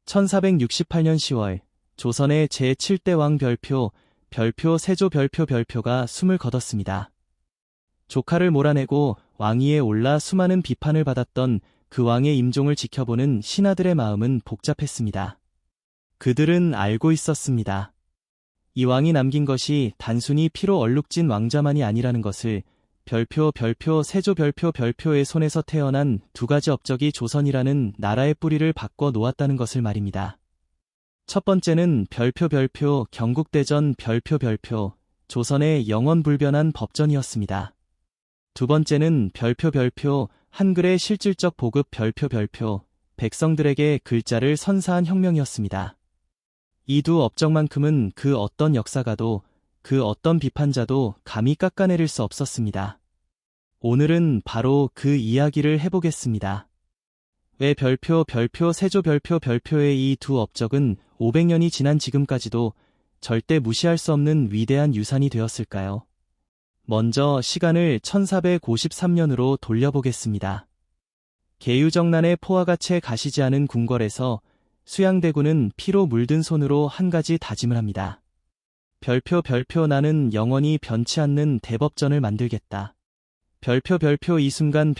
1468년 10월 조선의 제7대 왕 별표 세조 별표가 숨을 거뒀습니다. 조카를 몰아내고 왕위에 올라 수많은 비판을 받았던 그 왕의 임종을 지켜보는 신하들의 마음은 복잡했습니다. 그들은 알고 있었습니다. 이 왕이 남긴 것이 단순히 피로 얼룩진 왕자만이 아니라는 것을. 세조 별표의 손에서 태어난 두 가지 업적이 조선이라는 나라의 뿌리를 바꿔 놓았다는 것을 말입니다. 첫 번째는 별표 경국대전 별표 조선의 영원불변한 법전이었습니다. 두 번째는 별표 한글의 실질적 보급 별표 백성들에게 글자를 선사한 혁명이었습니다. 이 두 업적만큼은 그 어떤 역사가도 그 어떤 비판자도 감히 깎아내릴 수 없었습니다. 오늘은 바로 그 이야기를 해보겠습니다. 왜 세조 별표의 이 두 업적은 500년이 지난 지금까지도 절대 무시할 수 없는 위대한 유산이 되었을까요? 먼저 시간을 1453년으로 돌려보겠습니다. 계유정난의 포화가 채 가시지 않은 궁궐에서 수양대군은 피로 물든 손으로 한 가지 다짐을 합니다. 나는 영원히 변치 않는 대법전을 만들겠다. 이 순간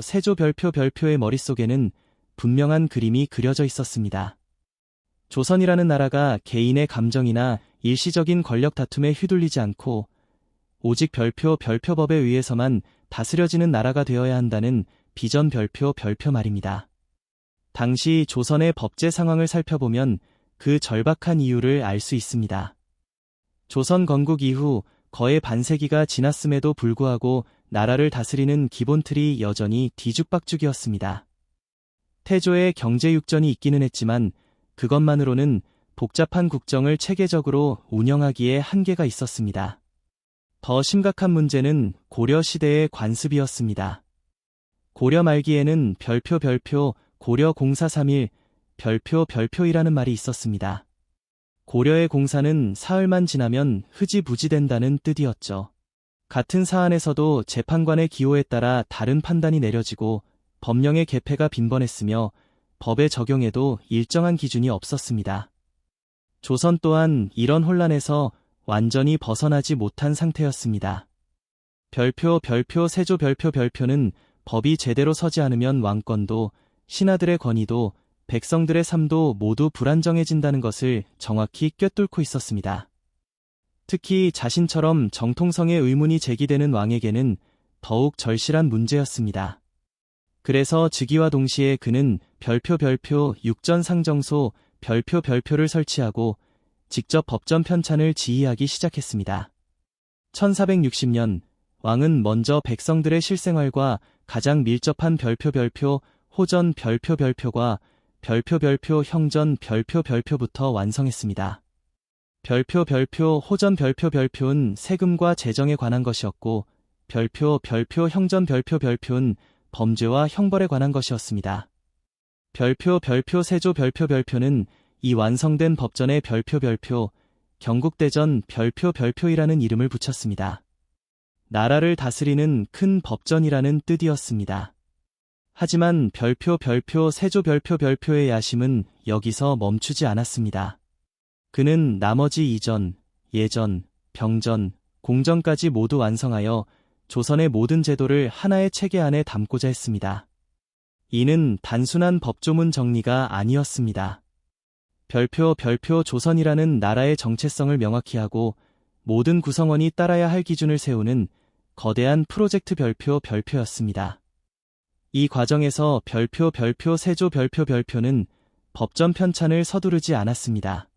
세조 별표의 머릿속에는 분명한 그림이 그려져 있었습니다. 조선이라는 나라가 개인의 감정이나 일시적인 권력 다툼에 휘둘리지 않고 오직 별표법에 의해서만 다스려지는 나라가 되어야 한다는 비전 별표 말입니다. 당시 조선의 법제 상황을 살펴보면 그 절박한 이유를 알 수 있습니다. 조선 건국 이후 거의 반세기가 지났음에도 불구하고 나라를 다스리는 기본 틀이 여전히 뒤죽박죽이었습니다. 태조의 경제육전이 있기는 했지만 그것만으로는 복잡한 국정을 체계적으로 운영하기에 한계가 있었습니다. 더 심각한 문제는 고려 시대의 관습이었습니다. 고려 말기에는 고려 공사 3일 별표이라는 말이 있었습니다. 고려의 공사는 사흘만 지나면 흐지부지된다는 뜻이었죠. 같은 사안에서도 재판관의 기호에 따라 다른 판단이 내려지고 법령의 개폐가 빈번했으며 법의 적용에도 일정한 기준이 없었습니다. 조선 또한 이런 혼란에서 완전히 벗어나지 못한 상태였습니다. 세조 별표는 법이 제대로 서지 않으면 왕권도 신하들의 권위도 백성들의 삶도 모두 불안정해진다는 것을 정확히 꿰뚫고 있었습니다. 특히 자신처럼 정통성의 의문이 제기되는 왕에게는 더욱 절실한 문제였습니다. 그래서 즉위와 동시에 그는 육전상정소 별표를 설치하고 직접 법전 편찬을 지휘하기 시작했습니다. 1460년 왕은 먼저 백성들의 실생활과 가장 밀접한 호전 별표과 형전 별표부터 완성했습니다. 호전 별표는 세금과 재정에 관한 것이었고 형전 별표는 범죄와 형벌에 관한 것이었습니다. 세조 별표는 이 완성된 법전에 경국대전 별표이라는 이름을 붙였습니다. 나라를 다스리는 큰 법전이라는 뜻이었습니다. 하지만 세조 별표의 야심은 여기서 멈추지 않았습니다. 그는 나머지 이전, 예전, 병전, 공전까지 모두 완성하여 조선의 모든 제도를 하나의 체계 안에 담고자 했습니다. 이는 단순한 법조문 정리가 아니었습니다. 조선이라는 나라의 정체성을 명확히 하고 모든 구성원이 따라야 할 기준을 세우는 거대한 프로젝트 별표였습니다. 이 과정에서 세조 별표는 법전 편찬을 서두르지 않았습니다.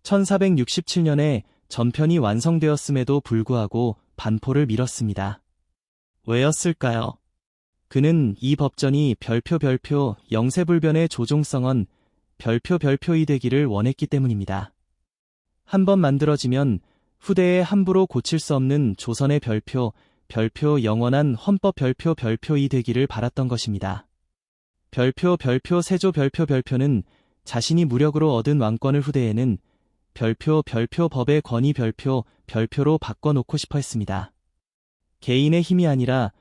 1467년에 전편이 완성되었음에도 불구하고 반포를 미뤘습니다. 왜였을까요? 그는 이 법전이 영세불변의 조종성언 별표이 되기를 원했기 때문입니다. 한번 만들어지면 후대에 함부로 고칠 수 없는 조선의 별표 영원한 헌법 별표이 되기를 바랐던 것입니다. 세조 별표는 자신이 무력으로 얻은 왕권을 후대에는 법의 권위 별표로 바꿔놓고 싶어 했습니다. 개인의 힘이 아니라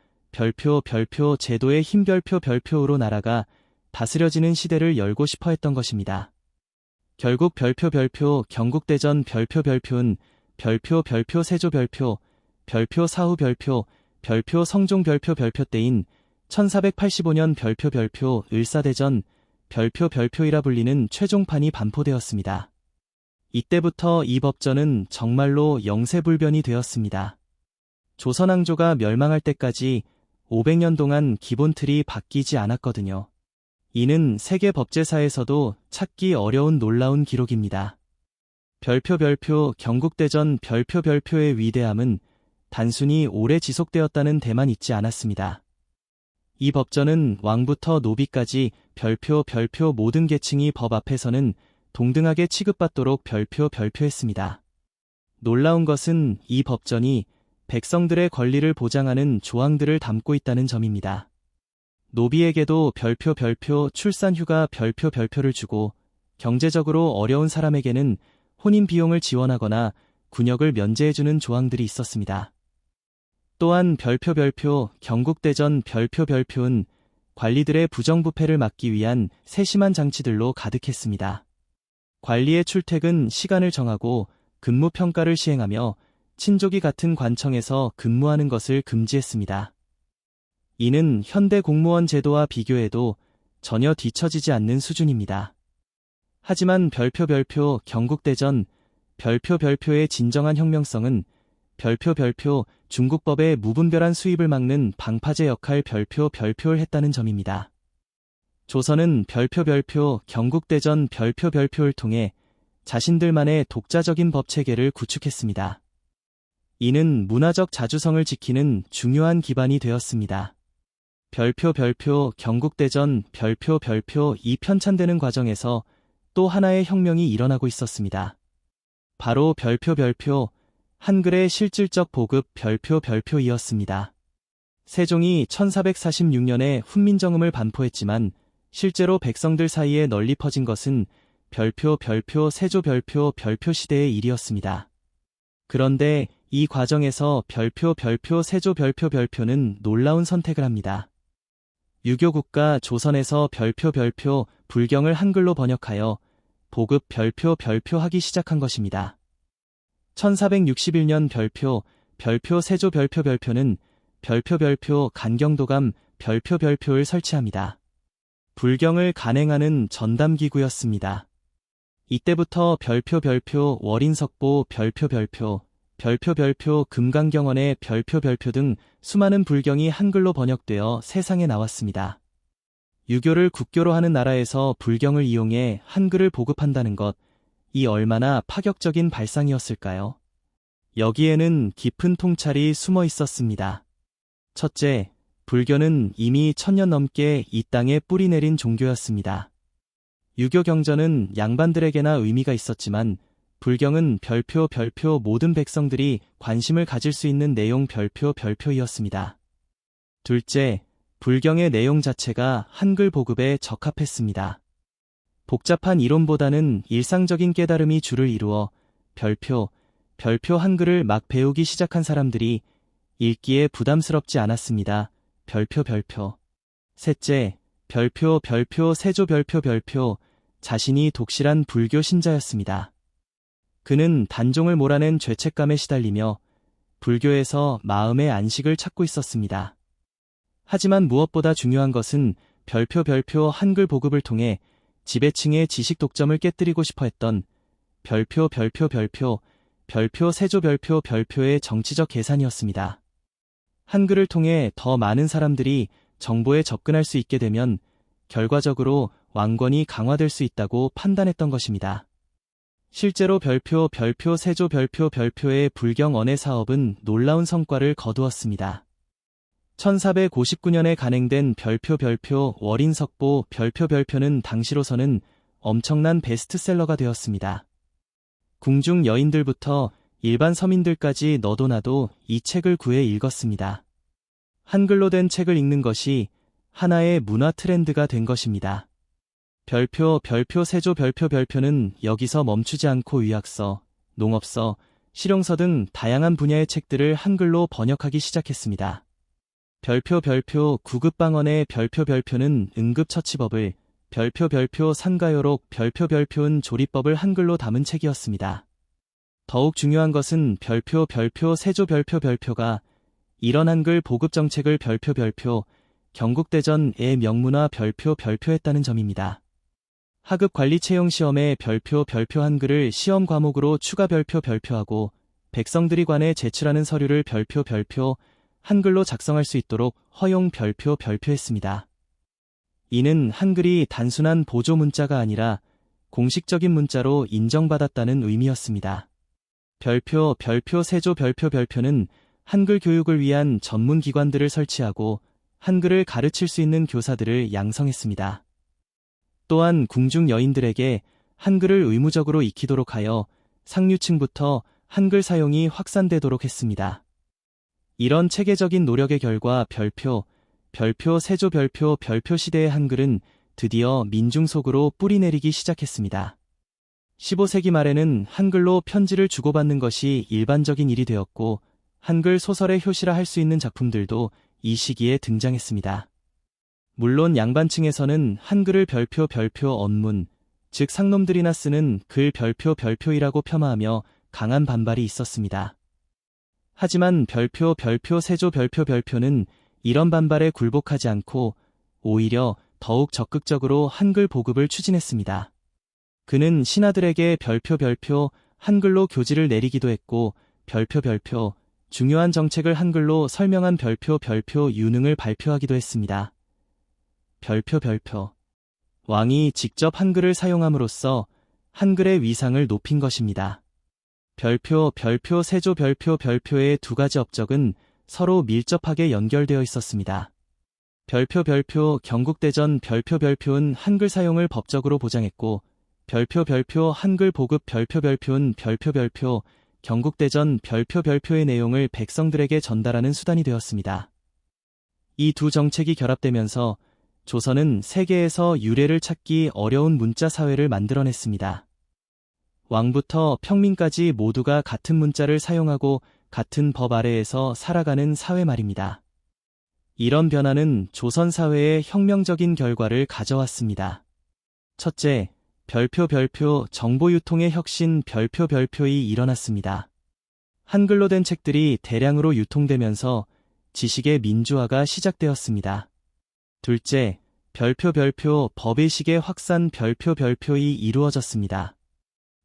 제도의 힘 별표로 나라가 다스려지는 시대를 열고 싶어 했던 것입니다. 결국 별표 경국대전 별표은 별표 세조 별표 사후 별표 성종 별표 때인 1485년 별표 을사대전 별표이라 불리는 최종판이 반포되었습니다. 이때부터 이 법전은 정말로 영세불변이 되었습니다. 조선왕조가 멸망할 때까지 500년 동안 기본틀이 바뀌지 않았거든요. 이는 세계 법제사에서도 찾기 어려운 놀라운 기록입니다. 별표 경국대전 별표의 위대함은 단순히 오래 지속되었다는 데만 있지 않았습니다. 이 법전은 왕부터 노비까지 별표 모든 계층이 법 앞에서는 동등하게 취급받도록 별표했습니다. 놀라운 것은 이 법전이 백성들의 권리를 보장하는 조항들을 담고 있다는 점입니다. 노비에게도 별표 출산휴가 별표를 주고 경제적으로 어려운 사람에게는 혼인 비용을 지원하거나 군역을 면제해주는 조항들이 있었습니다. 또한 별표 경국대전 별표은 관리들의 부정부패를 막기 위한 세심한 장치들로 가득했습니다. 관리의 출퇴근 시간을 정하고 근무평가를 시행하며 친족이 같은 관청에서 근무하는 것을 금지했습니다. 이는 현대 공무원 제도와 비교해도 전혀 뒤처지지 않는 수준입니다. 하지만 별표 경국대전 별표의 진정한 혁명성은 별표 중국법의 무분별한 수입을 막는 방파제 역할 별표를 했다는 점입니다. 조선은 별표 경국대전 별표를 통해 자신들만의 독자적인 법체계를 구축했습니다. 이는 문화적 자주성을 지키는 중요한 기반이 되었습니다. 별표 경국대전 별표 편찬되는 과정에서 또 하나의 혁명이 일어나고 있었습니다. 바로 별표 한글의 실질적 보급 별표이었습니다. 세종이 1446년에 훈민정음을 반포했지만 실제로 백성들 사이에 널리 퍼진 것은 별표 세조 별표 시대의 일이었습니다. 그런데 이 과정에서 별표 세조 별표는 놀라운 선택을 합니다. 유교국가 조선에서 별표 불경을 한글로 번역하여 보급 별표하기 시작한 것입니다. 1461년 별표 세조 별표는 별표 간경도감 별표를 설치합니다. 불경을 간행하는 전담기구였습니다. 이때부터 별표 월인석보 별표 금강경원의 별표 등 수많은 불경이 한글로 번역되어 세상에 나왔습니다. 유교를 국교로 하는 나라에서 불경을 이용해 한글을 보급한다는 것, 이 얼마나 파격적인 발상이었을까요? 여기에는 깊은 통찰이 숨어 있었습니다. 첫째, 불교는 이미 1000년 넘게 이 땅에 뿌리 내린 종교였습니다. 유교 경전은 양반들에게나 의미가 있었지만 불경은 별표 모든 백성들이 관심을 가질 수 있는 내용 별표이었습니다. 둘째, 불경의 내용 자체가 한글 보급에 적합했습니다. 복잡한 이론보다는 일상적인 깨달음이 주를 이루어 별표 한글을 막 배우기 시작한 사람들이 읽기에 부담스럽지 않았습니다. 별표. 셋째, 별표 세조 별표 자신이 독실한 불교 신자였습니다. 그는 단종을 몰아낸 죄책감에 시달리며 불교에서 마음의 안식을 찾고 있었습니다. 하지만 무엇보다 중요한 것은 별표 한글 보급을 통해 지배층의 지식 독점을 깨뜨리고 싶어 했던 별표 세조 별표의 정치적 계산이었습니다. 한글을 통해 더 많은 사람들이 정보에 접근할 수 있게 되면 결과적으로 왕권이 강화될 수 있다고 판단했던 것입니다. 실제로 별표 세조 별표의 불경 언해 사업은 놀라운 성과를 거두었습니다. 1459년에 간행된 별표 월인석보 별표는 당시로서는 엄청난 베스트셀러가 되었습니다. 궁중 여인들부터 일반 서민들까지 너도 나도 이 책을 구해 읽었습니다. 한글로 된 책을 읽는 것이 하나의 문화 트렌드가 된 것입니다. 별표 세조 별표는 여기서 멈추지 않고 의학서, 농업서, 실용서 등 다양한 분야의 책들을 한글로 번역하기 시작했습니다. 별표 구급방언의 별표는 응급처치법을, 별표 상가요록 별표은 조리법을 한글로 담은 책이었습니다. 더욱 중요한 것은 별표 세조 별표가 이런 한글 보급 정책을 별표 경국대전의 명문화 별표했다는 점입니다. 하급 관리 채용 시험에 별표 한글을 시험 과목으로 추가 별표하고 백성들이 관에 제출하는 서류를 별표 한글로 작성할 수 있도록 허용 별표했습니다. 이는 한글이 단순한 보조 문자가 아니라 공식적인 문자로 인정받았다는 의미였습니다. 별표 세조 별표는 한글 교육을 위한 전문 기관들을 설치하고 한글을 가르칠 수 있는 교사들을 양성했습니다. 또한 궁중 여인들에게 한글을 의무적으로 익히도록 하여 상류층부터 한글 사용이 확산되도록 했습니다. 이런 체계적인 노력의 결과 별표 세조 별표 시대의 한글은 드디어 민중 속으로 뿌리내리기 시작했습니다. 15세기 말에는 한글로 편지를 주고받는 것이 일반적인 일이 되었고 한글 소설의 효시라 할 수 있는 작품들도 이 시기에 등장했습니다. 물론 양반층에서는 한글을 별표 언문, 즉 상놈들이나 쓰는 글 별표이라고 폄하하며 강한 반발이 있었습니다. 하지만 별표 세조 별표는 이런 반발에 굴복하지 않고 오히려 더욱 적극적으로 한글 보급을 추진했습니다. 그는 신하들에게 별표 한글로 교지를 내리기도 했고 별표 중요한 정책을 한글로 설명한 별표 유능을 발표하기도 했습니다. 별표 왕이 직접 한글을 사용함으로써 한글의 위상을 높인 것입니다. 별표 세조 별표의 두 가지 업적은 서로 밀접하게 연결되어 있었습니다. 별표 경국대전 별표은 한글 사용을 법적으로 보장했고 별표 한글 보급 별표은 별표 경국대전 별표의 내용을 백성들에게 전달하는 수단이 되었습니다. 이 두 정책이 결합되면서 조선은 세계에서 유래를 찾기 어려운 문자 사회를 만들어냈습니다. 왕부터 평민까지 모두가 같은 문자를 사용하고 같은 법 아래에서 살아가는 사회 말입니다. 이런 변화는 조선 사회에 혁명적인 결과를 가져왔습니다. 첫째, 별표 정보 유통의 혁신 별표이 일어났습니다. 한글로 된 책들이 대량으로 유통되면서 지식의 민주화가 시작되었습니다. 둘째, 별표 법의식의 확산 별표이 이루어졌습니다.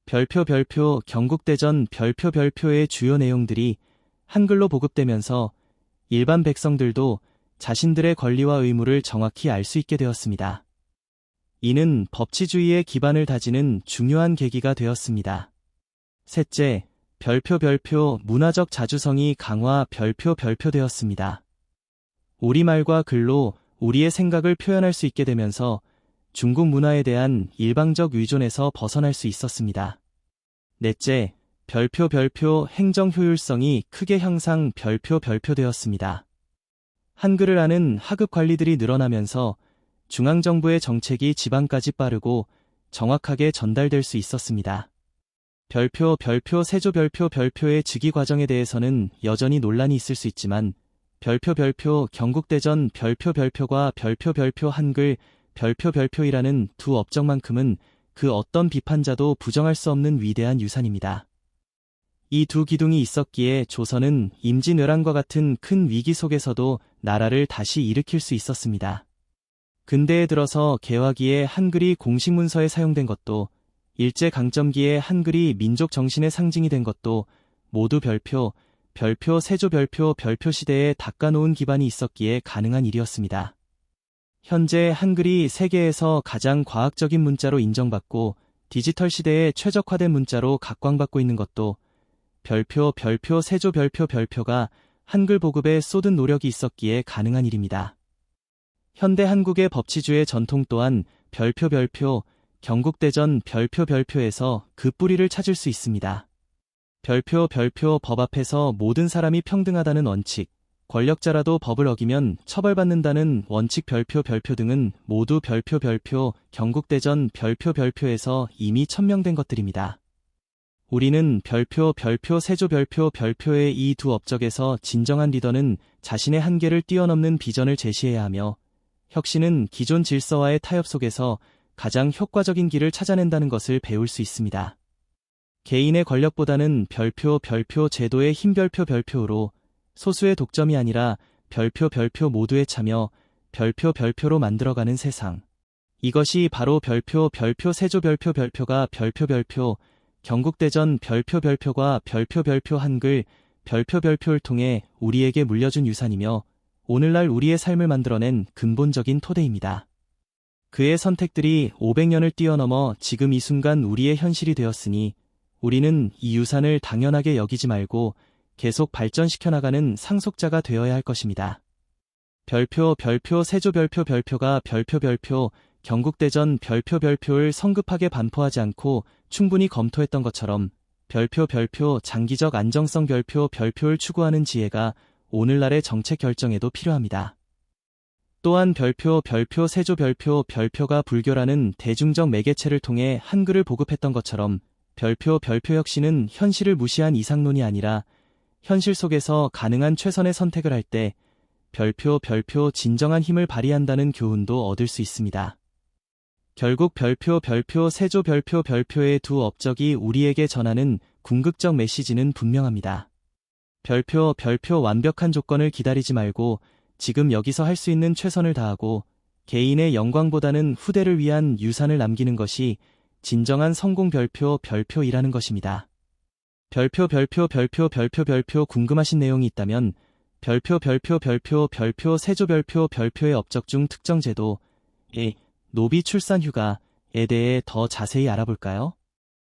별표 경국대전 별표의 주요 내용들이 한글로 보급되면서 일반 백성들도 자신들의 권리와 의무를 정확히 알 수 있게 되었습니다. 이는 법치주의의 기반을 다지는 중요한 계기가 되었습니다. 셋째, 별표 문화적 자주성이 강화 별표되었습니다. 우리말과 글로 우리의 생각을 표현할 수 있게 되면서 중국 문화에 대한 일방적 의존에서 벗어날 수 있었습니다. 넷째, 별표 행정 효율성이 크게 향상 별표되었습니다. 한글을 아는 하급 관리들이 늘어나면서 중앙정부의 정책이 지방까지 빠르고 정확하게 전달될 수 있었습니다. 별표 세조 별표의 즉위 과정에 대해서는 여전히 논란이 있을 수 있지만 별표 경국대전 별표과 별표 한글 별표이라는 두 업적만큼은 그 어떤 비판자도 부정할 수 없는 위대한 유산입니다. 이 두 기둥이 있었기에 조선은 임진왜란과 같은 큰 위기 속에서도 나라를 다시 일으킬 수 있었습니다. 근대에 들어서 개화기에 한글이 공식 문서에 사용된 것도 일제강점기에 한글이 민족 정신의 상징이 된 것도 모두 별표 세조 별표 시대에 닦아놓은 기반이 있었기에 가능한 일이었습니다. 현재 한글이 세계에서 가장 과학적인 문자로 인정받고 디지털 시대에 최적화된 문자로 각광받고 있는 것도 별표 세조 별표가 한글 보급에 쏟은 노력이 있었기에 가능한 일입니다. 현대 한국의 법치주의 전통 또한 별표 경국대전 별표에서 그 뿌리를 찾을 수 있습니다. 별표 법 앞에서 모든 사람이 평등하다는 원칙, 권력자라도 법을 어기면 처벌받는다는 원칙 별표 등은 모두 별표 경국대전 별표에서 이미 천명된 것들입니다. 우리는 별표 세조 별표의 이 두 업적에서 진정한 리더는 자신의 한계를 뛰어넘는 비전을 제시해야 하며 혁신은 기존 질서와의 타협 속에서 가장 효과적인 길을 찾아낸다는 것을 배울 수 있습니다. 개인의 권력보다는 별표 제도의 힘 별표로 소수의 독점이 아니라 별표 모두의 참여 별표로 만들어가는 세상. 이것이 바로 별표 세조 별표가 별표 경국대전 별표과 별표 한글 별표를 통해 우리에게 물려준 유산이며 오늘날 우리의 삶을 만들어낸 근본적인 토대입니다. 그의 선택들이 500년을 뛰어넘어 지금 이 순간 우리의 현실이 되었으니 우리는 이 유산을 당연하게 여기지 말고 계속 발전시켜 나가는 상속자가 되어야 할 것입니다. 별표 세조 별표가 별표 경국대전 별표를 성급하게 반포하지 않고 충분히 검토했던 것처럼 별표 장기적 안정성 별표를 추구하는 지혜가 오늘날의 정책 결정에도 필요합니다. 또한 별표 세조 별표가 불교라는 대중적 매개체를 통해 한글을 보급했던 것처럼 별표 혁신은 현실을 무시한 이상론이 아니라 현실 속에서 가능한 최선의 선택을 할 때 별표 진정한 힘을 발휘한다는 교훈도 얻을 수 있습니다. 결국 별표 세조 별표의 두 업적이 우리에게 전하는 궁극적 메시지는 분명합니다. 별표 완벽한 조건을 기다리지 말고 지금 여기서 할 수 있는 최선을 다하고 개인의 영광보다는 후대를 위한 유산을 남기는 것이 진정한 성공 별표이라는 것입니다. 별표 궁금하신 내용이 있다면 별표 세조 별표의 업적 중 특정 제도, 노비 출산 휴가에 대해 더 자세히 알아볼까요?